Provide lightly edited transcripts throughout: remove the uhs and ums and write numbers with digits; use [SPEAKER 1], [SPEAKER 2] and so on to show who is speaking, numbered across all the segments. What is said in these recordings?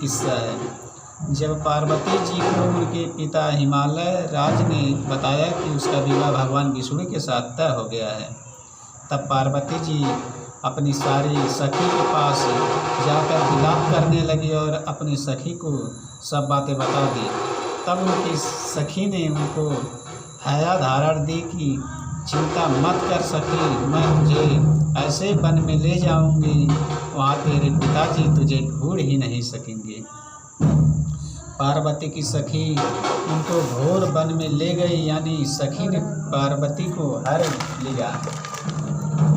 [SPEAKER 1] किस्सा है। जब पार्वती जी को उनके पिता हिमालय राज ने बताया कि उसका विवाह भगवान विष्णु के साथ तय हो गया है, तब पार्वती जी अपनी सारी सखी के पास जाकर विलाप करने लगी और अपनी सखी को सब बातें बता दी। तब उनकी सखी ने उनको हया धारण दी कि चिंता मत कर सखी, मैं तुझे ऐसे वन में ले जाऊंगी, वहाँ तेरे पिताजी तुझे ढूंढ ही नहीं सकेंगे। पार्वती की सखी उनको घोर वन में ले गई, यानी सखी ने पार्वती को हर लिया।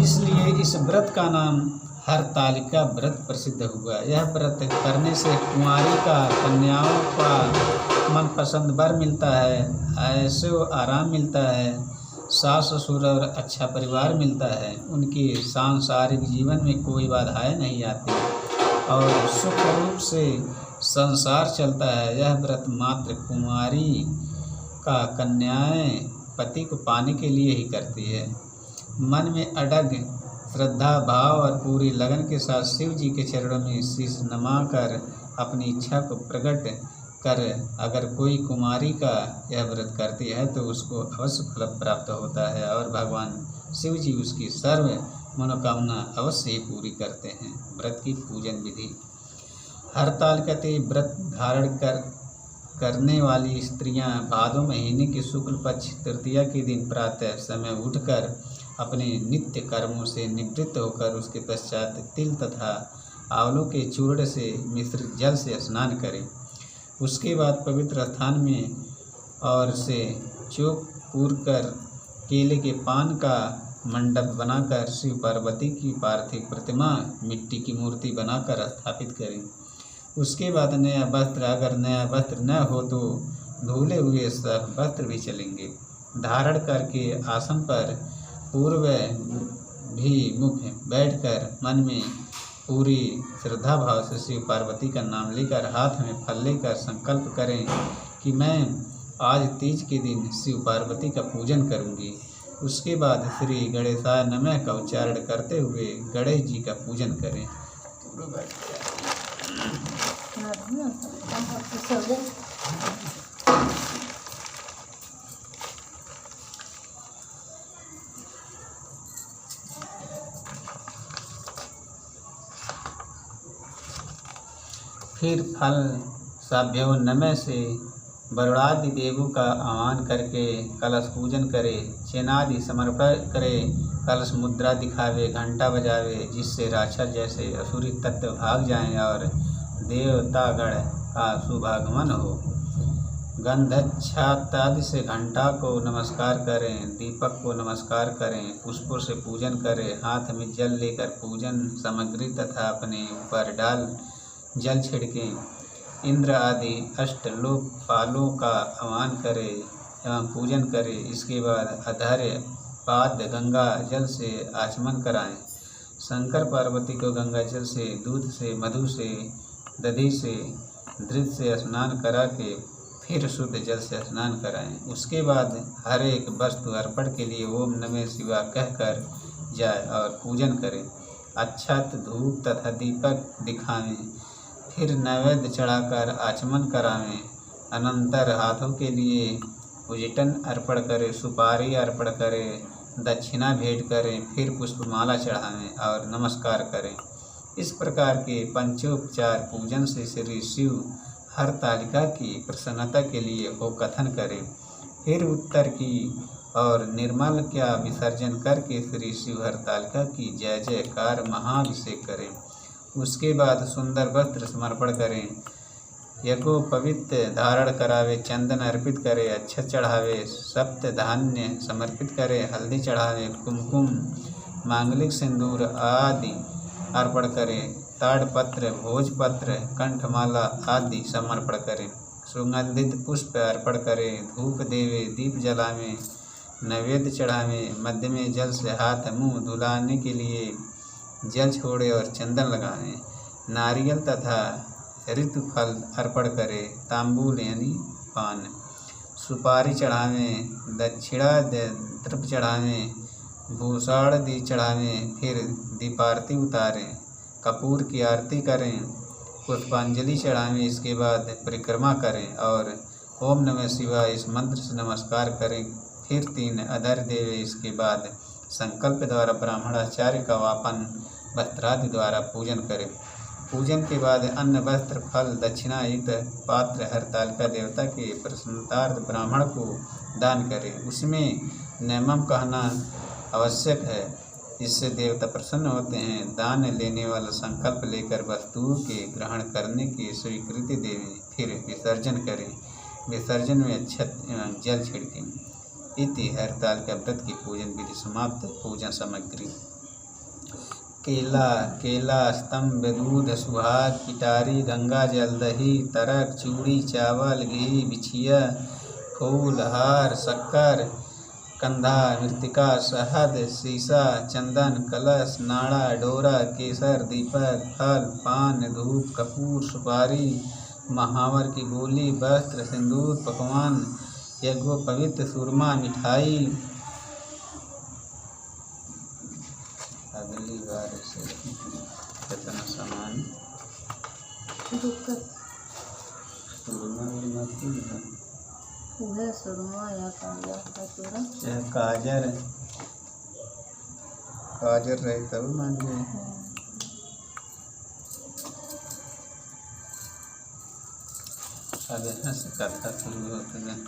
[SPEAKER 1] इसलिए इस व्रत का नाम हरतालिका व्रत प्रसिद्ध हुआ। यह व्रत करने से कुंवारी का कन्याओं का मनपसंद वर मिलता है, ऐसे आराम मिलता है, सास ससुर और अच्छा परिवार मिलता है, उनके सांसारिक जीवन में कोई बाधाएं नहीं आती और सुख रूप से संसार चलता है। यह व्रत मात्र कुंवारी का कन्याएं पति को पाने के लिए ही करती है। मन में अडग श्रद्धा भाव और पूरी लगन के साथ शिव जी के चरणों में शीश नमाकर अपनी इच्छा को प्रकट कर अगर कोई कुमारी का यह व्रत करती है तो उसको अवश्य फल प्राप्त होता है और भगवान शिव जी उसकी सर्व मनोकामना अवश्य ही पूरी करते हैं। व्रत की पूजन विधि। हरतालिका व्रत धारण करने वाली स्त्रियां भादो महीने के शुक्ल पक्ष तृतीया के दिन प्रातः समय उठकर अपने नित्य कर्मों से निवृत्त होकर उसके पश्चात तिल तथा आंवलों के चूर्ण से मिश्रित जल से स्नान करें। उसके बाद पवित्र स्थान में और से चौक पूर कर केले के पान का मंडप बनाकर शिव पार्वती की पार्थिव प्रतिमा मिट्टी की मूर्ति बनाकर स्थापित करें। उसके बाद नया वस्त्र, अगर नया वस्त्र न हो तो धुले हुए सब वस्त्र भी चलेंगे, धारण करके आसन पर पूर्व भी मुख बैठकर मन में पूरी श्रद्धा भाव से शिव पार्वती का नाम लेकर हाथ में फल लेकर संकल्प करें कि मैं आज तीज के दिन शिव पार्वती का पूजन करूंगी। उसके बाद श्री गणेशाय नमः का उच्चारण करते हुए गणेश जी का पूजन करें। फिर फल साभ्यो नमः से वरुणादि देवों का आह्वान करके कलश पूजन करे, चेनादि समर्पण करे, कलश मुद्रा दिखावे, घंटा बजावे, जिससे राक्षस जैसे असुरी तत्व भाग जाएं और देवतागण का शुभागमन हो। गंधच्छातादि से घंटा को नमस्कार करें, दीपक को नमस्कार करें, पुष्पों से पूजन करें, हाथ में जल लेकर पूजन सामग्री तथा अपने ऊपर डाल जल छिड़कें। इंद्र आदि अष्टलोकपालों का आह्वान करें एवं पूजन करें। इसके बाद अधर्य पाद गंगा जल से आचमन कराएं। शंकर पार्वती को गंगा जल से, दूध से, मधु से, दधि से, घृत से स्नान करा के फिर शुद्ध जल से स्नान कराएं। उसके बाद हर एक वस्तु अर्पण के लिए ओम नमः शिवाय कहकर जाए और पूजन करें। अक्षत, धूप तथा दीपक दिखावें, फिर नैवेद्य चढ़ाकर आचमन करावें। अनंतर हाथों के लिए उजटन अर्पण करें, सुपारी अर्पण करें, दक्षिणा भेंट करें, फिर पुष्पमाला चढ़ावें और नमस्कार करें। इस प्रकार के पंचोपचार पूजन से श्री शिव हरतालिका की प्रसन्नता के लिए हो कथन करें। फिर उत्तर की और निर्मल का विसर्जन करके श्री शिव हरतालिका की जय जयकार महाभिषेक करें। उसके बाद सुंदर वस्त्र समर्पण करें, यज्ञोपवीत धारण करावे, चंदन अर्पित करे, अक्षत चढ़ावे, सप्त धान्य समर्पित करे, हल्दी चढ़ावे, कुमकुम, मांगलिक सिंदूर आदि अर्पण करे, ताड़पत्र, भोजपत्र, कंठमाला आदि समर्पण करें। सुगंधित पुष्प अर्पण करें, धूप देवे, दीप जलावें, नैवेद्य चढ़ावें, मध्य में जल से हाथ मुंह धुलाने के लिए जल छोड़े और चंदन लगावें। नारियल तथा ऋतुफल अर्पण करें, तांबूल यानी पान, सुपारी चढ़ावें, दक्षिणा द्रव्य चढ़ावें, भूषाण दी चढ़ावें, फिर दीपारती उतारें, कपूर की आरती करें, पुष्पांजलि चढ़ावें। इसके बाद परिक्रमा करें और ओम नमः शिवाय इस मंत्र से नमस्कार करें। फिर 3 अधर देवे। इसके बाद संकल्प द्वारा ब्राह्मणाचार्य का वापन वस्त्रादि द्वारा पूजन करें। पूजन के बाद अन्न वस्त्र फल दक्षिणा युक्त पात्र हरतालिका देवता के प्रसन्नतार्थ ब्राह्मण को दान करें। उसमें नेमम कहना आवश्यक है, इससे देवता प्रसन्न होते हैं। दान लेने वाला संकल्प लेकर वस्तुओं के ग्रहण करने की स्वीकृति देवें। फिर विसर्जन करें। विसर्जन में अक्षत एवं जल छिड़कें। इति हरतालिका व्रत की पूजन विधि समाप्त। पूजन सामग्री: केला स्तंभ दूध सुहाग किटारी गंगा जल दही तरक चूड़ी चावल घी बिछिया फूल हार शक्कर कंधा मृतिका शहद शीशा चंदन कलश नाड़ा डोरा केसर दीपक फल पान धूप कपूर सुपारी महावर की गोली वस्त्र सिंदूर पकवान यज्ञो पवित्र सुरमा मिठाई। अगली बार से कितना सामान
[SPEAKER 2] सुरमा या
[SPEAKER 1] काजर रहे तब मान गए। अब यहाँ से कथा शुरू होते हैं।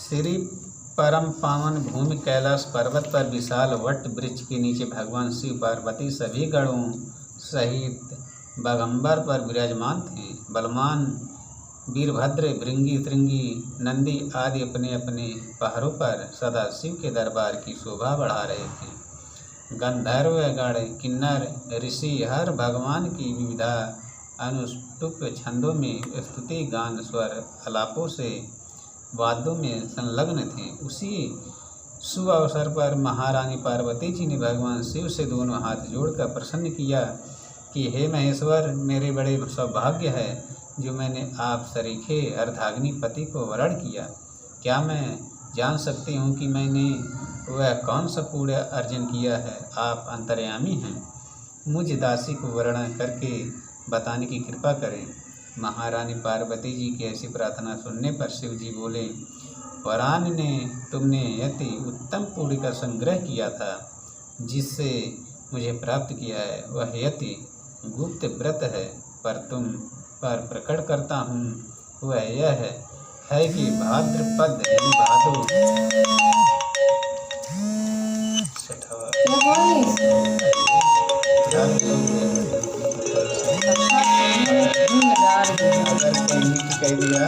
[SPEAKER 1] श्री परम पावन भूमि कैलाश पर्वत पर विशाल वट वृक्ष के नीचे भगवान शिव पार्वती सभी गणों सहित बागंबर पर विराजमान थे। बलवान वीरभद्र भृंगी श्रृंगी नंदी आदि अपने अपने पहाड़ों पर सदा शिव के दरबार की शोभा बढ़ा रहे थे। गंधर्व गण किन्नर ऋषि हर भगवान की विविधा अनुष्टुप छंदों में स्तुति गान स्वर आलापों से वाद्यों में संलग्न थे। उसी शुभ अवसर पर महारानी पार्वती जी ने भगवान शिव से दोनों हाथ जोड़कर प्रसन्न किया कि हे महेश्वर, मेरे बड़े सौभाग्य है जो मैंने आप सरीखे अर्धाग्नि पति को वरण किया। क्या मैं जान सकती हूँ कि मैंने वह कौन सा पुण्य अर्जन किया है? आप अंतर्यामी हैं, मुझ दासी को वर्णन करके बताने की कृपा करें। महारानी पार्वती जी की ऐसी प्रार्थना सुनने पर शिव जी बोले, वरान ने तुमने यति उत्तम पुण्य का संग्रह किया था जिससे मुझे प्राप्त किया है। वह यति गुप्त व्रत है, पर तुम पर प्रकट करता हूँ। वह यह है कि भाद्रपद भादो कह दिया